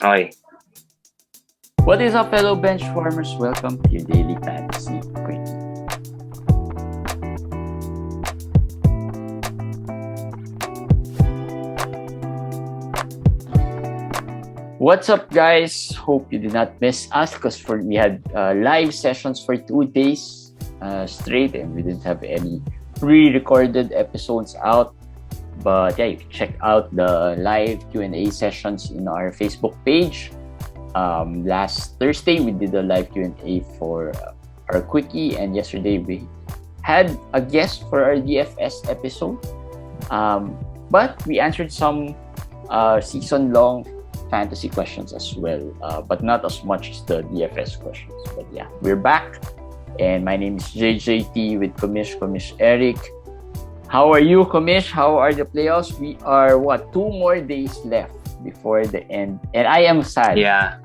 Okay. What is up, fellow benchwarmers? Welcome to your daily fantasy quickie. What's up, guys? Hope you did not miss us because we had live sessions for 2 days straight, and we didn't have any pre-recorded episodes out. But yeah, you can check out the live Q&A sessions in our Facebook page. Last Thursday, we did a live Q&A for our quickie, and yesterday we had a guest for our DFS episode. But we answered some season-long fantasy questions as well, but not as much as the DFS questions. But yeah, we're back, and my name is JJT with Komish Eric. How are you, Komish? How are the playoffs? We are 2 more days left before the end, and I am sad. Yeah.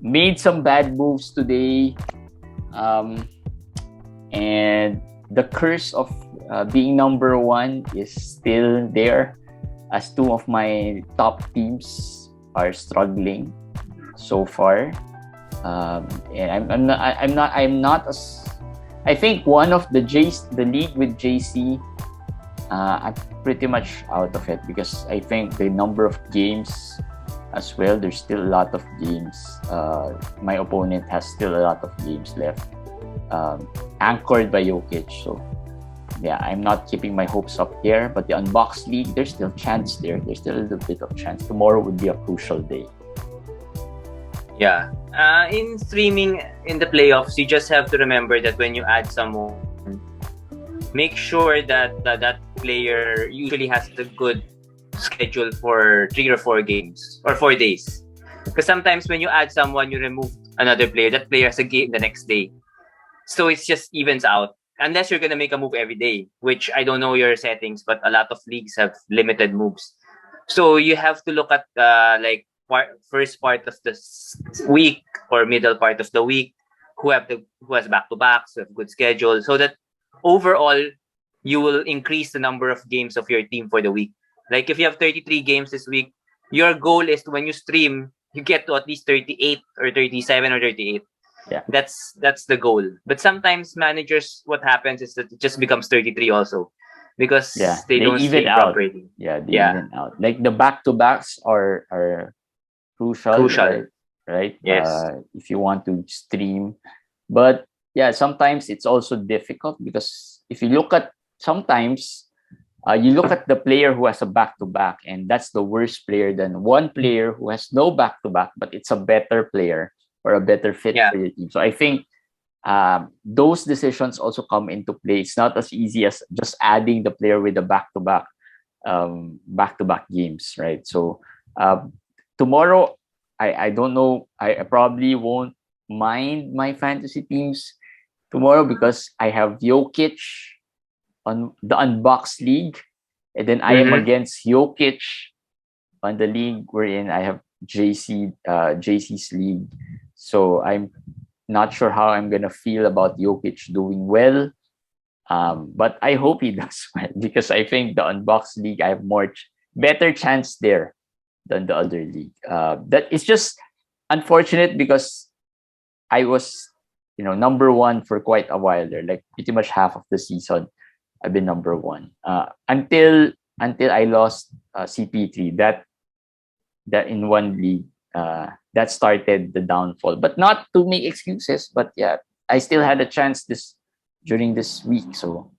Made some bad moves today, and the curse of being number one is still there, as 2 of my top teams are struggling so far. And I'm not as, I think one of the league with JC, I'm pretty much out of it because I think the number of games as well, there's still a lot of games. My opponent has still a lot of games left, anchored by Jokic. So yeah, I'm not keeping my hopes up there. But the Unboxed League, there's still chance there. There's still a little bit of chance. Tomorrow would be a crucial day. Yeah. In streaming in the playoffs, you just have to remember that when you add someone, make sure that that player usually has a good schedule for 3 or 4 games or 4 days. Because sometimes when you add someone, you remove another player. That player has a game the next day. So it's just evens out. Unless you're going to make a move every day, which I don't know your settings, but a lot of leagues have limited moves. So you have to look at first part of the week or middle part of the week, who has back-to-backs, who have good schedule, so that overall you will increase the number of games of your team for the week. Like if you have 33 games this week, your goal is to, when you stream, you get to at least 38 or 37 or 38. Yeah, that's the goal. But sometimes managers, what happens is that it just becomes 33 also, because they don't even stream out. properly. Yeah, they even out. Like the back-to-backs are crucial. Right? Yes. If you want to stream. But yeah, sometimes it's also difficult because if you look at sometimes you look at the player who has a back-to-back, and that's the worst player than one player who has no back-to-back, but it's a better player or a better fit for your team. So I think those decisions also come into play. It's not as easy as just adding the player with the back-to-back games, right? So tomorrow, I don't know. I probably won't mind my fantasy teams tomorrow because I have Jokic on the Unboxed League, and then I am against Jokic on the league wherein I have JC's league. So I'm not sure how I'm gonna feel about Jokic doing well, but I hope he does well because I think the Unboxed League, I have better chance there than the other league. That is just unfortunate because I was number one for quite a while there, like pretty much half of the season. I've been number one until I lost CP3. That in one league, that started the downfall. But not to make excuses, but yeah, I still had a chance during this week. So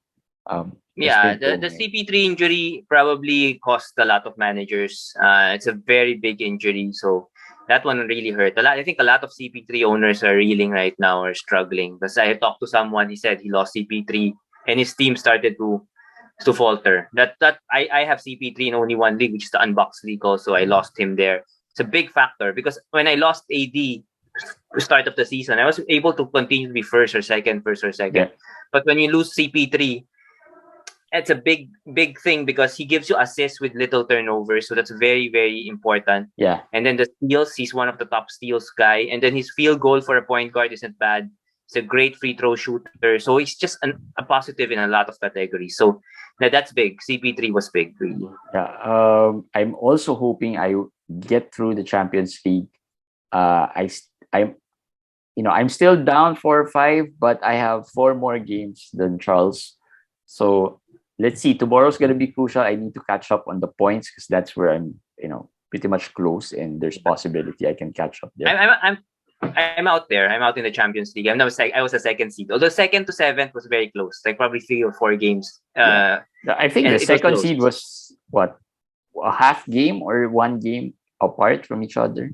the CP3 injury probably cost a lot of managers. It's a very big injury, so that one really hurt a lot. I think a lot of CP3 owners are reeling right now, or struggling. Because I talked to someone, he said he lost CP3 and his team started to falter. I have CP3 in only one league, which is the Unboxed League. Also, I lost him there. It's a big factor because when I lost AD start of the season, I was able to continue to be first or second. Yeah. But when you lose CP3, it's a big thing because he gives you assists with little turnovers, so that's very, very important. Yeah. And then the steals, he's one of the top steals guy, and then his field goal for a point guard isn't bad. He's a great free throw shooter, so he's just a positive in a lot of categories. So that's big. CP3 was big, really. Yeah. I'm also hoping I get through the Champions League I'm I'm still down 4-5, but I have 4 more games than Charles. So let's see. Tomorrow's gonna be crucial. I need to catch up on the points because that's where I'm pretty much close, and there's possibility I can catch up there. I'm out there. I'm out in the Champions League. I was a second seed. Although second to seventh was very close, like probably 3 or 4 games. I think the It was second close. seed was what, a half game or 1 game apart from each other.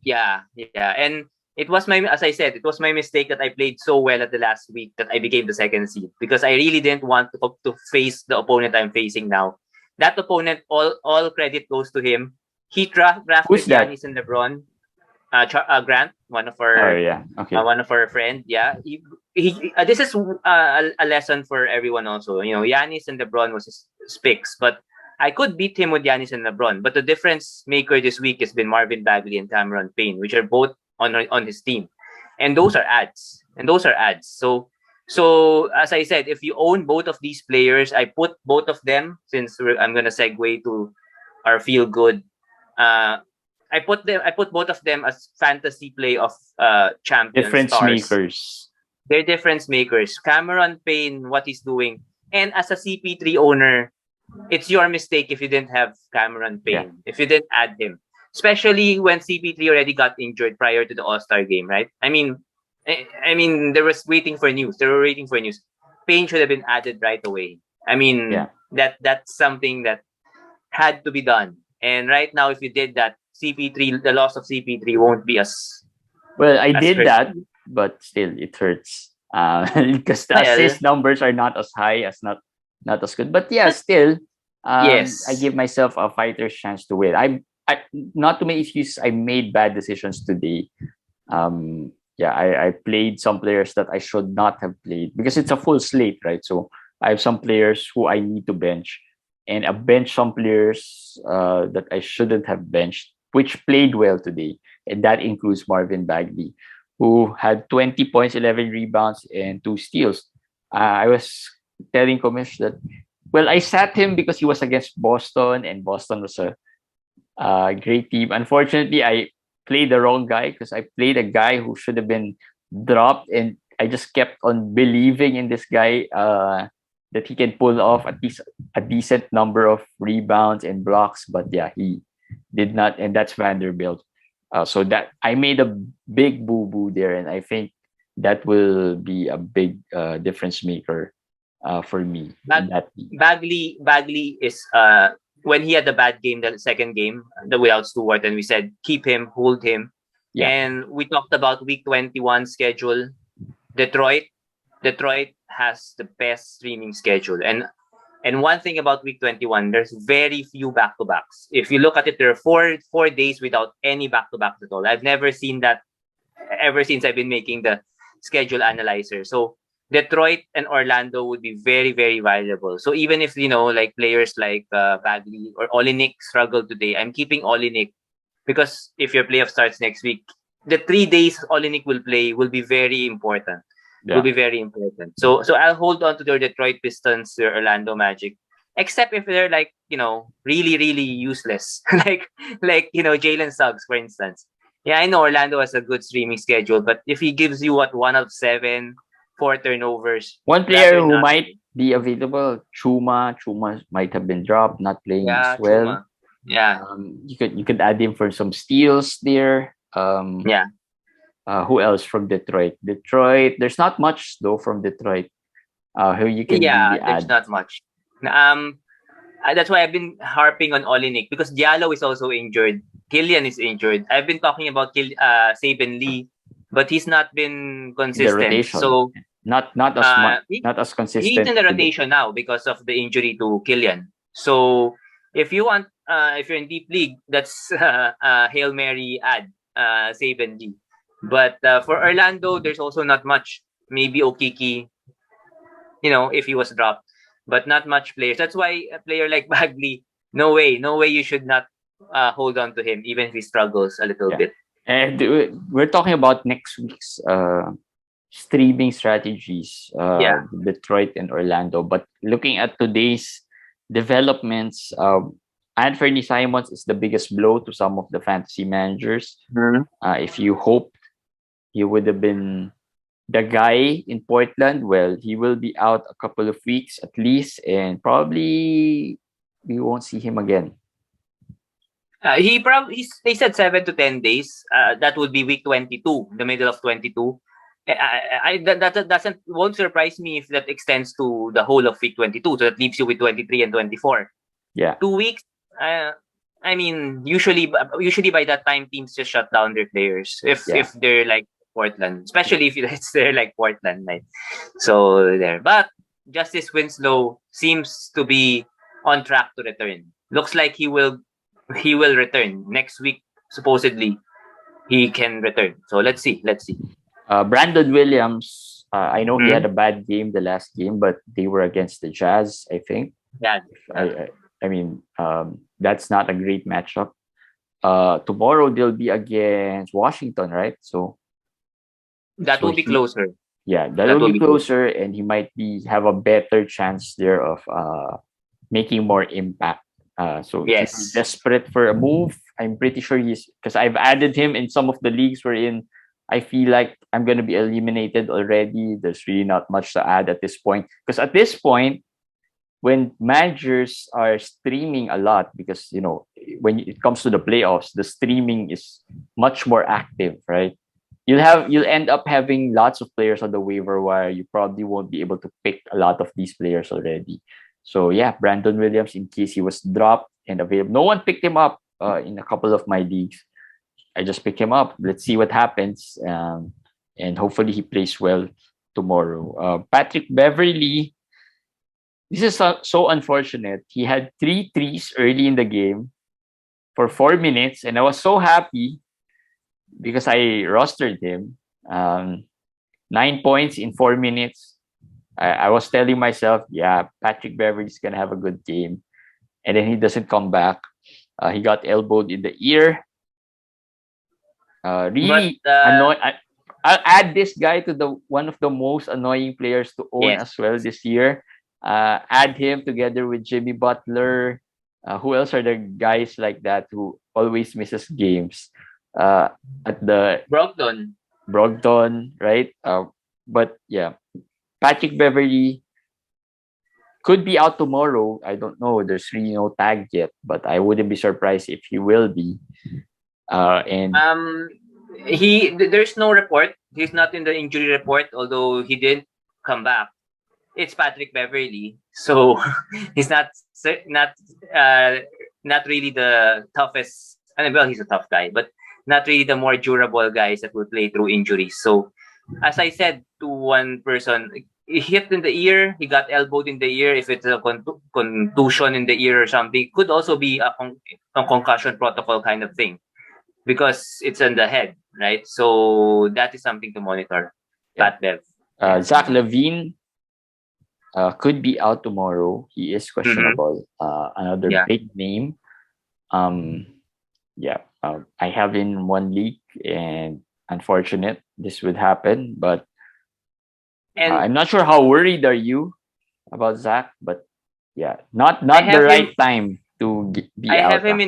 Yeah. And it was as I said, it was my mistake that I played so well at the last week that I became the second seed because I really didn't want to face the opponent I'm facing now. That opponent, all credit goes to him. He Who's drafted that? Giannis and LeBron. Grant, one of Oh yeah, okay. one of our friend. Yeah, this is a lesson for everyone also. Giannis and LeBron was his picks, but I could beat him with Giannis and LeBron. But the difference maker this week has been Marvin Bagley and Cameron Payne, which are both on his team, and those are ads. So as I said, if you own both of these players, I put both of them since I'm gonna segue to our feel good. I put both of them as fantasy play of champion Difference stars. makers. They're difference makers. Cameron Payne, what he's doing, and as a CP3 owner, it's your mistake if you didn't have Cameron Payne, if you didn't add him, especially when CP3 already got injured prior to the All-Star game, right? I mean, there was waiting for news. They were waiting for news. Payne should have been added right away. I mean, that's something that had to be done. And right now, if you did that, CP3, the loss of CP3 won't be as well. I did hurtful. that, but still, it hurts because the assist numbers are not as high, as not as good. But yeah, still, yes, I give myself a fighter's chance to win. I not to make excuses. I made bad decisions today. I played some players that I should not have played because it's a full slate, right? So I have some players who I need to bench, and I bench some players that I shouldn't have benched, which played well today, and that includes Marvin Bagley, who had 20 points, 11 rebounds, and 2 steals. I was telling Komish that, well, I sat him because he was against Boston, and Boston was a great team. Unfortunately, I played the wrong guy because I played a guy who should have been dropped, and I just kept on believing in this guy that he can pull off at least a decent number of rebounds and blocks. But yeah, he did not, and that's Vanderbilt. So that I made a big boo boo there, and I think that will be a big difference maker for me. Bagley is when he had the bad game, the second game, the without Stewart, and we said keep him, hold him. Yeah. And we talked about week 21 schedule. Detroit has the best streaming schedule. And one thing about week 21, there's very few back-to-backs. If you look at it, there are four days without any back-to-backs at all. I've never seen that ever since I've been making the schedule analyzer. So Detroit and Orlando would be very, very valuable. So even if, like players like Bagley or Olynyk struggle today, I'm keeping Olynyk because if your playoff starts next week, the 3 days Olynyk will play will be very important. Will be very important. So I'll hold on to the Detroit Pistons, the Orlando Magic, except if they're like, really, really useless. like Jalen Suggs, for instance. Yeah, I know Orlando has a good streaming schedule, but if he gives you 1 of 7, 4 turnovers. One player who might be available, Chuma might have been dropped, not playing as well. Chuma. Yeah. You could add him for some steals there. Who else from Detroit? There's not much though from Detroit. Who you can really add? There's not much. That's why I've been harping on Olynyk because Diallo is also injured. Killian is injured. I've been talking about Saben Lee, but he's not been consistent. So not as consistent. He's in the rotation now because of the injury to Killian. So if you want, if you're in deep league, that's Hail Mary add Saben Lee. But for Orlando, there's also not much. Maybe Okiki, if he was dropped, but not much players. That's why a player like Bagley, no way you should not hold on to him, even if he struggles a little bit. And we're talking about next week's streaming strategies, Detroit and Orlando. But looking at today's developments, Anthony Simons is the biggest blow to some of the fantasy managers. Mhm. If you hoped he would have been the guy in Portland, well, he will be out a couple of weeks at least, and probably we won't see him again. They said 7 to 10 days. That would be week 22, the middle of 22. That doesn't won't surprise me if that extends to the whole of week 22. So that leaves you with 23 and 24. Yeah. 2 weeks. I mean, usually by that time teams just shut down their players if they're like Portland, especially if it's they're like Portland, right? So there. But Justice Winslow seems to be on track to return. Looks like he will return next week. Supposedly, he can return. So let's see. Brandon Williams, I know he Mhm. had a bad game the last game, but they were against the Jazz, I think. Yeah, I mean, that's not a great matchup. Tomorrow they'll be against Washington, right? So that will be closer. that That will will be be closer, and he might have a better chance there of making more impact. So if you're Yes. desperate for a move, I'm pretty sure he's, because I've added him in some of the leagues we're in. I feel like I'm gonna be eliminated already. There's really not much to add at this point. Because at this point, when managers are streaming a lot, because when it comes to the playoffs, the streaming is much more active, right? You'll end up having lots of players on the waiver wire. You probably won't be able to pick a lot of these players already. So yeah, Brandon Williams, in case he was dropped and available, no one picked him up in a couple of my leagues. I just pick him up. Let's see what happens, and hopefully he plays well tomorrow. Patrick Beverly, this is so unfortunate. He had 3 threes early in the game for 4 minutes, and I was so happy because I rostered him. 9 points in 4 minutes. I was telling myself, yeah, Patrick Beverly is gonna have a good game, and then he doesn't come back. He got elbowed in the ear. Really But annoying. I'll add this guy to the one of the most annoying players to own yes. as well this year. Add him together with Jimmy Butler. Who else are the guys like that who always misses games? At the Brogdon, right? But yeah, Patrick Beverly could be out tomorrow. I don't know. There's really no tag yet, but I wouldn't be surprised if he will be. And There's no report. He's not in the injury report, although he didn't come back. It's Patrick Beverly, so he's uh, not really the toughest. I mean, well, he's a tough guy, but not really the more durable guys that will play through injuries. So, as I said to one person, he hit in the ear, he got elbowed in the ear. If it's a contusion in the ear or something, it could also be a concussion protocol kind of thing because it's in the head, right? So that is something to monitor. Yeah. Pat Bev. Zach Levine could be out tomorrow. He is questionable. Another big name. I have in one league, and unfortunate this would happen. But I'm not sure how worried are you about Zach. But yeah, not the right time to be out. I have him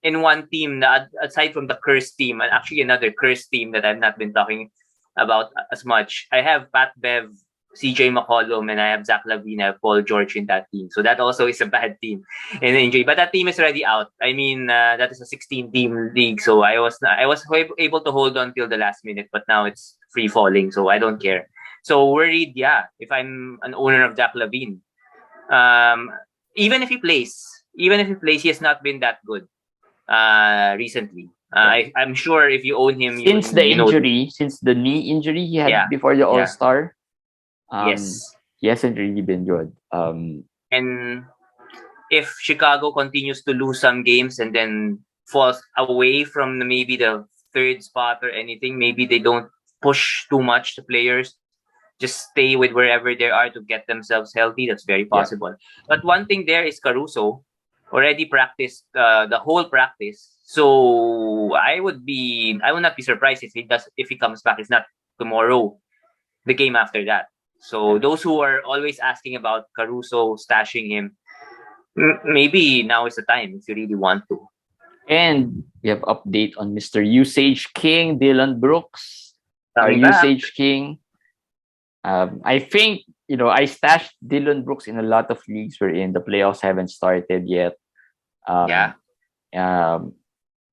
in one team aside from the cursed team, and actually another cursed team that I've not been talking about as much. I have Pat Bev, CJ McCollum, and I have Zach Lavine, I have Paul George in that team. So that also is a bad team in injury. But that team is already out. I mean, that is a 16-team league, so I was able to hold on till the last minute, but now it's free falling, so I don't care. So worried, yeah. If I'm an owner of Zach Lavine, even if he plays, he has not been that good recently. I'm sure if you own him, since the knee injury he had before the All-Star, yes, he hasn't really been good. And if Chicago continues to lose some games and then falls away from maybe the third spot or anything, maybe they don't push too much the players, just stay with wherever they are to get themselves healthy. That's very possible. Yeah. But one thing there is Caruso already practiced the whole practice. So I would not be surprised if he comes back. It's not tomorrow, the game after that. So those who are always asking about Caruso stashing him, Maybe now is the time if you really want to. And we have update on Mr. Usage King, Dylan Brooks. Our Coming back. Usage King. I think, I stashed Dylan Brooks in a lot of leagues wherein the playoffs haven't started yet. Yeah. Um, um,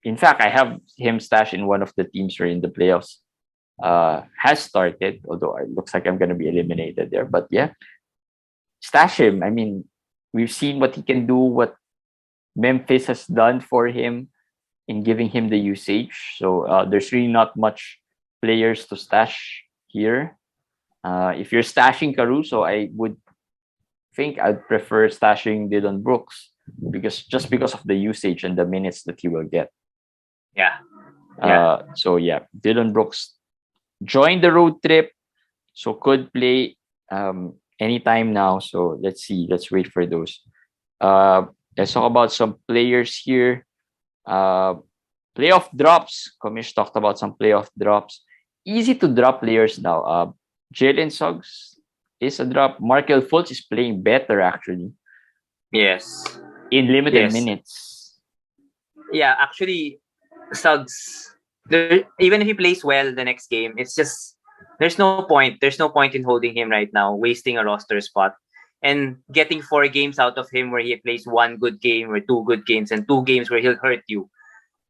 in fact, I have him stashed in one of the teams wherein the playoffs has started, although it looks like I'm going to be eliminated there. But yeah, stash him. I mean, we've seen what he can do, what Memphis has done for him in giving him the usage. So there's really not much players to stash here. If you're stashing Caruso, I would think I'd prefer stashing Dylan Brooks because of the usage and the minutes that he will get. Yeah. Yeah. So yeah, Dylan Brooks joined the road trip, so could play anytime now. So let's see. Let's wait for those. Let's talk about some players here. Playoff drops. Komish talked about some playoff drops. Easy to drop players now. Jalen Suggs is a drop. Markel Fultz is playing better actually Yes. in limited Yes. minutes. Yeah, actually, Suggs, even if he plays well the next game, it's just there's no point. There's no point in holding him right now, wasting a roster spot, and getting 4 games out of him where he plays one good game or 2 good games and 2 games where he'll hurt you.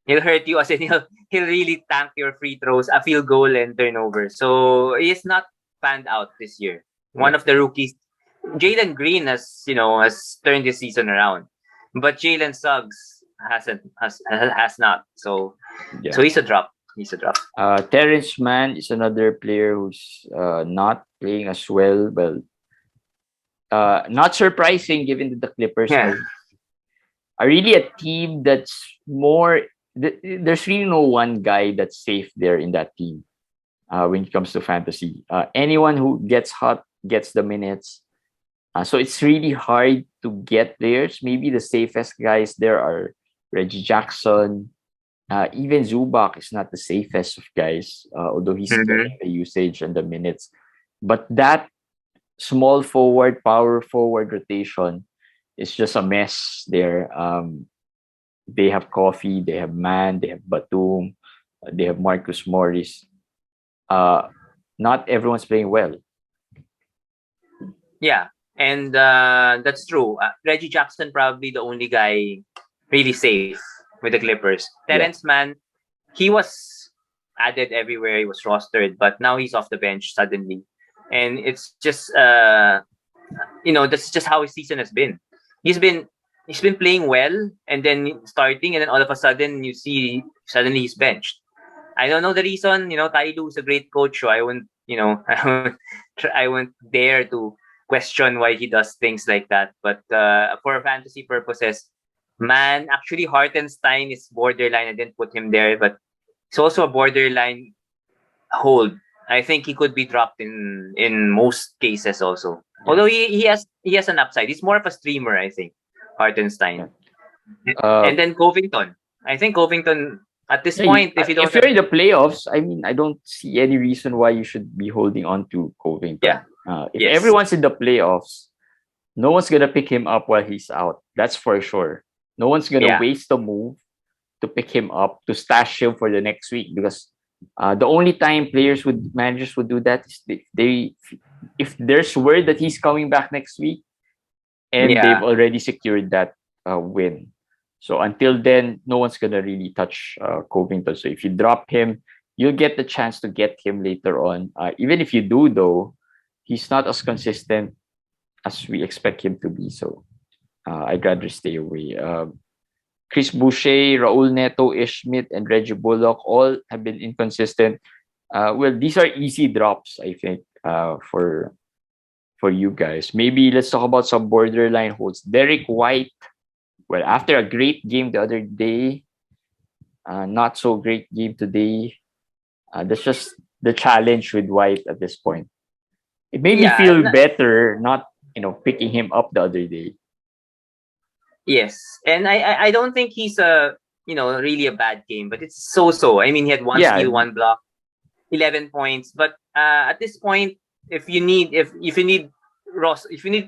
He'll hurt you as in he'll really tank your free throws, a field goal and turnover. So he's not panned out this year. One of the rookies, Jalen Green has turned this season around, but Jalen Suggs has not. So Yeah. so he's a drop. He's a drop. Terrence Mann is another player who's not playing as well. Well, not surprising given that the Clippers are really a team that's more. There's really no one guy that's safe there in that team when it comes to fantasy. Anyone who gets hot gets the minutes. So it's really hard to get players. Maybe the safest guys there are Reggie Jackson. Even Zubac is not the safest of guys, although he's getting the usage and the minutes. But that small forward, power forward rotation is just a mess there. They have Coffee, they have Mann, they have Batum, they have Marcus Morris. Not everyone's playing well. Yeah, and that's true. Reggie Jackson probably the only guy really safe with the Clippers. Terrence Mann, he was added everywhere. He was rostered, but now he's off the bench suddenly, and it's just that's just how his season has been. He's been playing well, and then starting, and then all of a sudden you see suddenly he's benched. I don't know the reason. Tai Lu is a great coach, so I wouldn't dare to question why he does things like that. But for fantasy purposes, man, actually Hartenstein is borderline. I didn't put him there, but it's also a borderline hold. I think he could be dropped in most cases also. Although he has an upside. He's more of a streamer, I think. Hartenstein. And then Covington. I think Covington at this point, if you're in the playoffs, I mean, I don't see any reason why you should be holding on to Covington. Yeah. If everyone's in the playoffs, no one's gonna pick him up while he's out. That's for sure. No one's gonna waste the move to pick him up to stash him for the next week because the only time managers would do that is if there's word that he's coming back next week and they've already secured that win. So until then, no one's gonna really touch Covington. So if you drop him, you'll get the chance to get him later on. Even if you do, though, he's not as consistent as we expect him to be. So I'd rather stay away. Chris Boucher, Raul Neto, Ish Smith, and Reggie Bullock all have been inconsistent. Well, these are easy drops, I think, for you guys. Maybe let's talk about some borderline holds. Derek White. Well, after a great game the other day, not so great game today. That's just the challenge with White at this point. It made me feel better not picking him up the other day. Yes, and I don't think he's really a bad game, but it's so. I mean, he had 1 steal, 1 block, 11 points. But at this point, if you need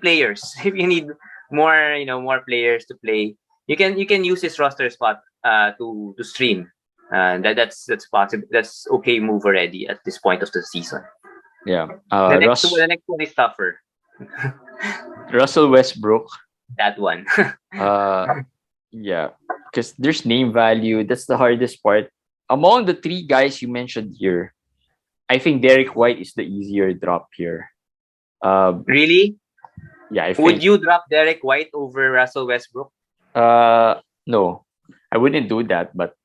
players, if you need more players to play. You can use his roster spot to stream. That's possible. That's okay move already at this point of the season. Yeah. The next one is tougher. Russell Westbrook. That one. Yeah, because there's name value. That's the hardest part. Among the three guys you mentioned here, I think Derek White is the easier drop here. Really? Yeah, I Would think. you drop Derek White over Russell Westbrook? No, I wouldn't do that. But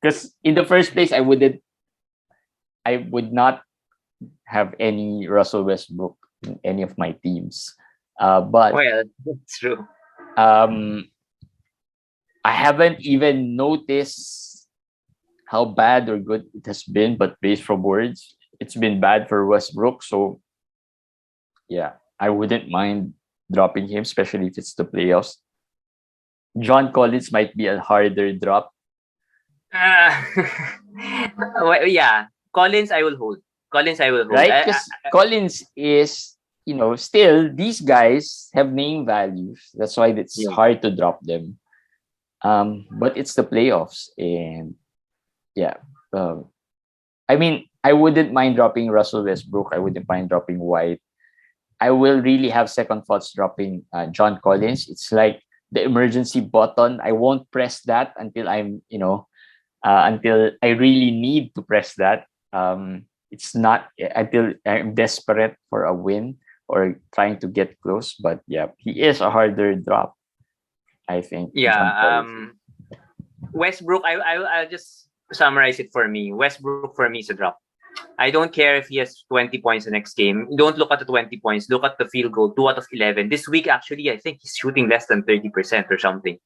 because in the first place, I would not have any Russell Westbrook in any of my teams. But Well, that's true. I haven't even noticed how bad or good it has been, but based from words, it's been bad for Westbrook. So yeah, I wouldn't mind dropping him, especially if it's the playoffs. John Collins might be a harder drop. Well, yeah, Collins I will hold. Collins I will hold. Right? Because Collins is, still these guys have name values. That's why it's hard to drop them. But it's the playoffs, and yeah. I mean, I wouldn't mind dropping Russell Westbrook. I wouldn't mind dropping White. I will really have second thoughts dropping John Collins. It's like the emergency button. I won't press that until until I really need to press that. It's not until I'm desperate for a win or trying to get close. But yeah, he is a harder drop, I think. Yeah. Westbrook, I'll just summarize it for me. Westbrook for me is a drop. I don't care if he has 20 points the next game. Don't look at the 20 points. Look at the field goal, 2 out of 11. This week, actually, I think he's shooting less than 30% or something.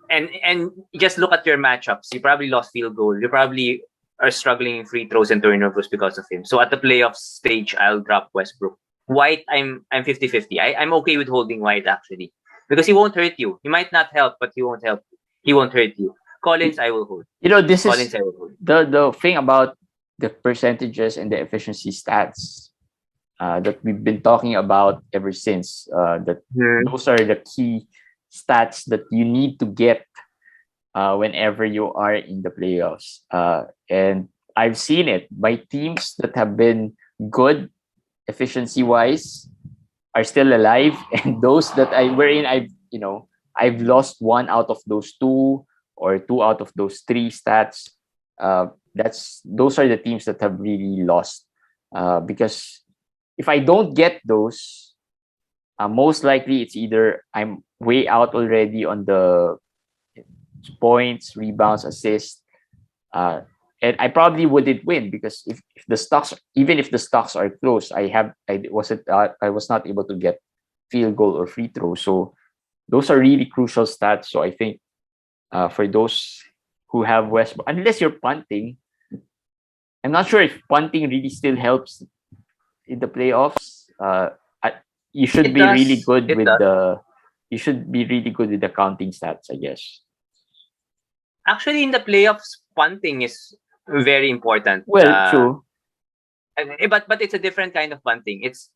And just look at your matchups. You probably lost field goal. You probably are struggling in free throws and turnovers because of him. So at the playoff stage, I'll drop Westbrook. White, I'm 50-50. I'm okay with holding White, actually. Because he won't hurt you. He might not help, but he won't help. He won't hurt you. Collins, I will hold. This Collins, is I will hold. the thing about the percentages and the efficiency stats that we've been talking about ever since. Those are the key stats that you need to get whenever you are in the playoffs. And I've seen it. My teams that have been good efficiency wise are still alive, and those that I've lost one out of those two or two out of those three stats. Those are the teams that have really lost, because if I don't get those, most likely it's either I'm way out already on the points, rebounds, assists, and I probably wouldn't win because if the stocks, even if the stocks are close, I was not able to get field goal or free throw. So those are really crucial stats. So I think for those who have Westbrook, unless you're punting, I'm not sure if punting really still helps in the playoffs. You should be really good with the counting stats, I guess. Actually, in the playoffs, punting is very important. Well, true. But it's a different kind of punting. It's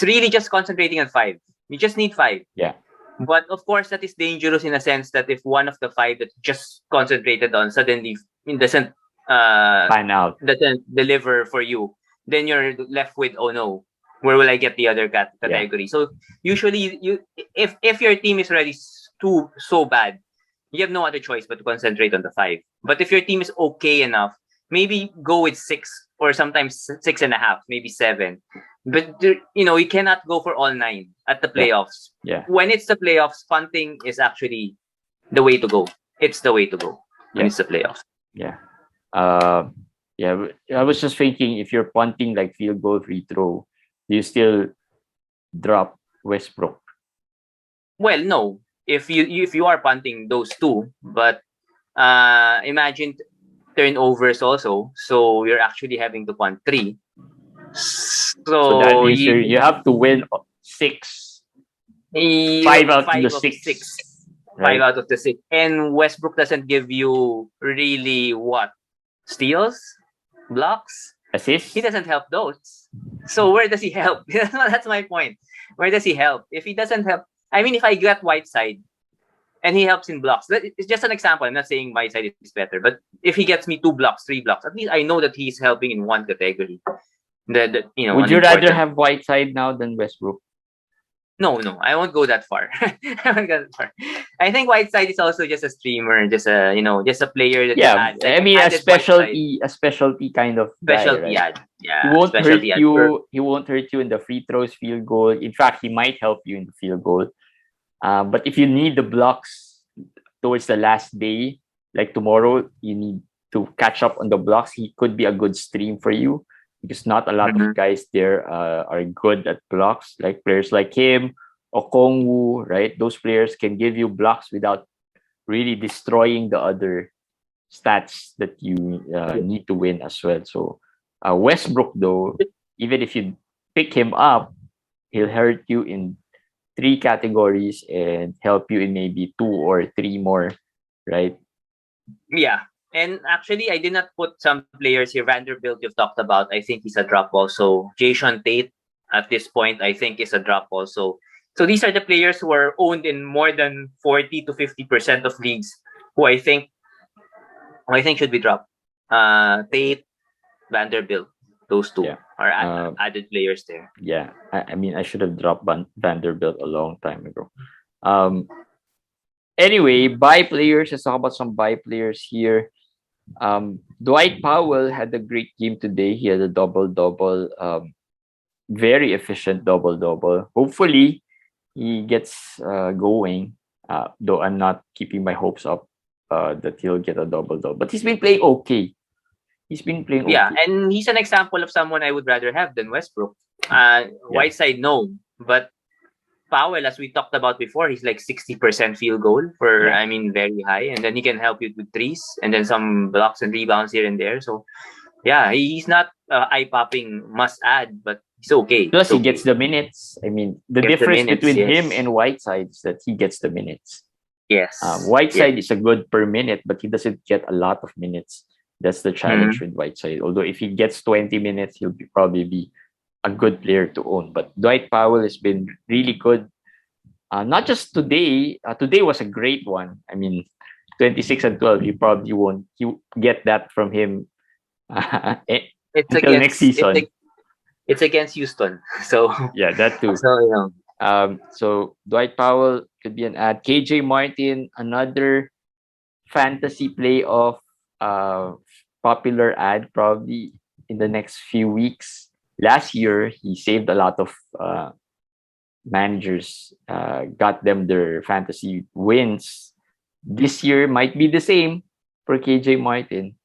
really just concentrating on 5. You just need 5. Yeah. But of course, that is dangerous in a sense that if one of the 5 that just concentrated on suddenly doesn't pan out, doesn't deliver for you, then you're left with, oh no, where will I get the other category? Yeah. So usually, if your team is already so bad, you have no other choice but to concentrate on the 5. But if your team is okay enough, maybe go with 6 or sometimes 6.5, maybe 7. But you cannot go for all 9 at the playoffs. Yeah. When it's the playoffs, punting is actually the way to go. It's the way to go when it's the playoffs. Yeah. Yeah. I was just thinking, if you're punting like field goal, free throw, do you still drop Westbrook? Well, no. If you are punting those 2, but imagine turnovers also, so you're actually having to punt 3. So that means you have to win 6. 5 out of the 6. Right? 5 out of the 6. And Westbrook doesn't give you really what? Steals? Blocks? Assists? He doesn't help those. So where does he help? That's my point. Where does he help? If he doesn't help, I mean, if I get Whiteside and he helps in blocks, it's just an example. I'm not saying Whiteside is better, but if he gets me 2 blocks, 3 blocks, at least I know that he's helping in one category. Would you rather have Whiteside now than Westbrook? No, I won't go that far. I won't go that far. I think Whiteside is also just a streamer, just a player that Yeah, adds. Like I mean a Whiteside. specialty kind of Specialty guy, right? ad. Yeah, He won't hurt specialty ad. you. He won't hurt you in the free throws, field goal. In fact, he might help you in the field goal. But if you need the blocks towards the last day, like tomorrow, you need to catch up on the blocks. He could be a good stream for you because not a lot of guys there are good at blocks. Like players like him, Okongwu, right? Those players can give you blocks without really destroying the other stats that you need to win as well. So Westbrook, though, even if you pick him up, he'll hurt you in 3 categories and help you in maybe 2 or 3 more, right? Yeah. And actually, I did not put some players here. Vanderbilt, you've talked about. I think he's a drop also. Jason Tate, at this point, I think is a drop also. So these are the players who are owned in more than 40 to 50% of leagues who I think should be dropped. Tate, Vanderbilt, those two are added players there. Yeah, I mean, I should have dropped Vanderbilt a long time ago. Anyway, buy players. Let's talk about some buy players here. Dwight Powell had a great game today. He had a double-double, very efficient double-double. Hopefully, he gets going. Though I'm not keeping my hopes up that he'll get a double-double. But he's been playing okay. Yeah, and he's an example of someone I would rather have than Westbrook. Whiteside, no. But Powell, as we talked about before, he's like 60% field goal for, I mean, very high. And then he can help you with threes and then some blocks and rebounds here and there. So, yeah, he's not eye-popping must-add, but he's okay. Plus, he gets the minutes. I mean, the difference between him and Whiteside is that he gets the minutes. Yes. Whiteside is a good per minute, but he doesn't get a lot of minutes. That's the challenge with Whiteside. Although if he gets 20 minutes, he'll probably be a good player to own. But Dwight Powell has been really good. Not just today. Today was a great one. I mean, 26 and 12. You probably won't get that from him until next season. It's against Houston. So yeah, that too. So, so Dwight Powell could be an ad. KJ Martin, another fantasy playoff popular ad probably in the next few weeks. Last year, he saved a lot of managers, got them their fantasy wins. This year might be the same for KJ Martin.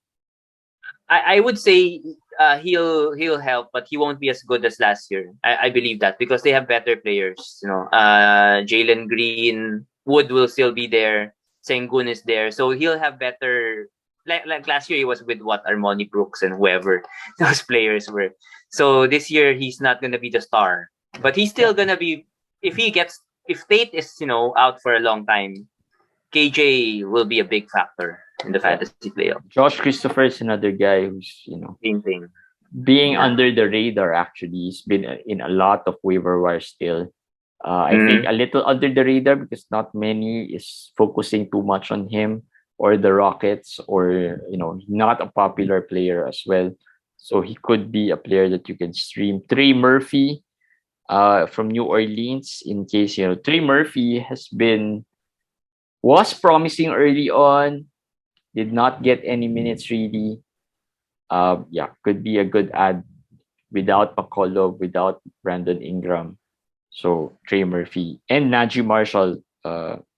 I would say he'll help, but he won't be as good as last year. I believe that because they have better players. Jalen Green, Wood will still be there. Sengun is there, so he'll have better. Like last year, he was with Armoni Brooks and whoever those players were. So this year, he's not gonna be the star, but he's still gonna be. If Tate is out for a long time, KJ will be a big factor in the fantasy playoff. Josh Christopher is another guy who's being under the radar. Actually, he's been in a lot of waiver wire still. I think a little under the radar because not many is focusing too much on him or the Rockets, or not a popular player as well. So he could be a player that you can stream. Trey Murphy from New Orleans, in case Trey Murphy was promising early on, did not get any minutes really. Could be a good ad without McCullough, without Brandon Ingram. So Trey Murphy and Najee Marshall.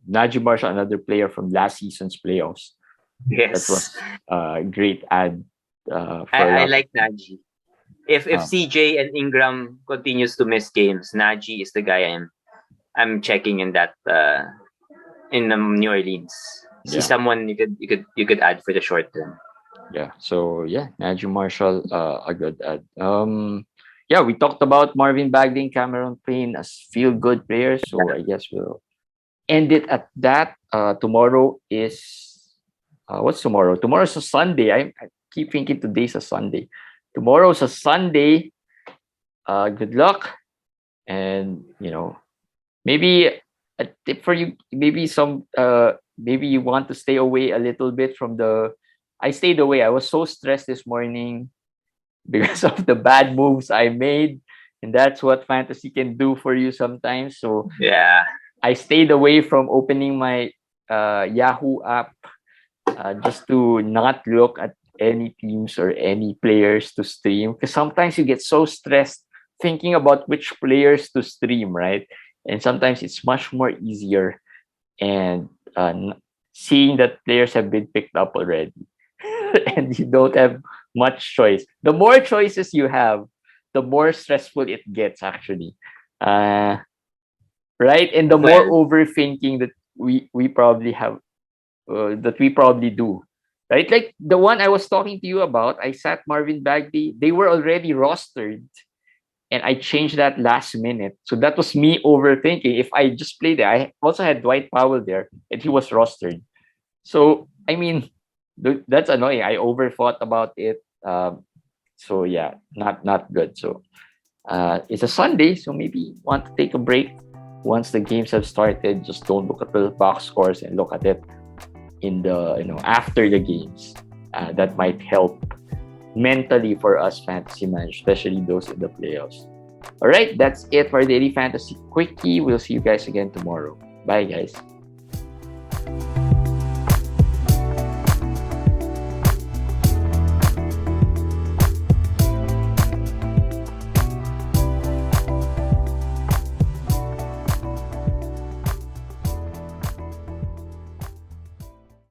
Najee Marshall, another player from last season's playoffs. Yes, that was a great ad. I like Najee. If CJ and Ingram continues to miss games, Najee is the guy I'm checking in that in New Orleans. He's someone you could add for the short term. Yeah. So Najee Marshall, a good ad. We talked about Marvin Bagley and Cameron Payne as feel good players. So I guess we'll end it at that. Tomorrow is what's tomorrow? Tomorrow's a Sunday. I keep thinking today's a Sunday. Tomorrow's a Sunday. Good luck, and maybe a tip for you, maybe maybe you want to stay away a little bit from the. I stayed away. I was so stressed this morning because of the bad moves I made, and that's what fantasy can do for you sometimes. So Yeah. I stayed away from opening my Yahoo app, just to not look at any teams or any players to stream, because sometimes you get so stressed thinking about which players to stream, right? And sometimes it's much more easier and seeing that players have been picked up already and you don't have much choice. The more choices you have, the more stressful it gets, actually. Uh, right? And the more Well, overthinking that we probably have, that we probably do. Right? Like the one I was talking to you about, I sat Marvin Bagley. They were already rostered, and I changed that last minute. So that was me overthinking. If I just played there, I also had Dwight Powell there, and he was rostered. So I mean, that's annoying. I overthought about it. So yeah, not good. So it's a Sunday, so maybe want to take a break. Once the games have started, just don't look at the box scores and look at it in the after the games. That might help mentally for us fantasy managers, especially those in the playoffs. All right, that's it for Daily Fantasy Quickie. We'll see you guys again tomorrow. Bye, guys.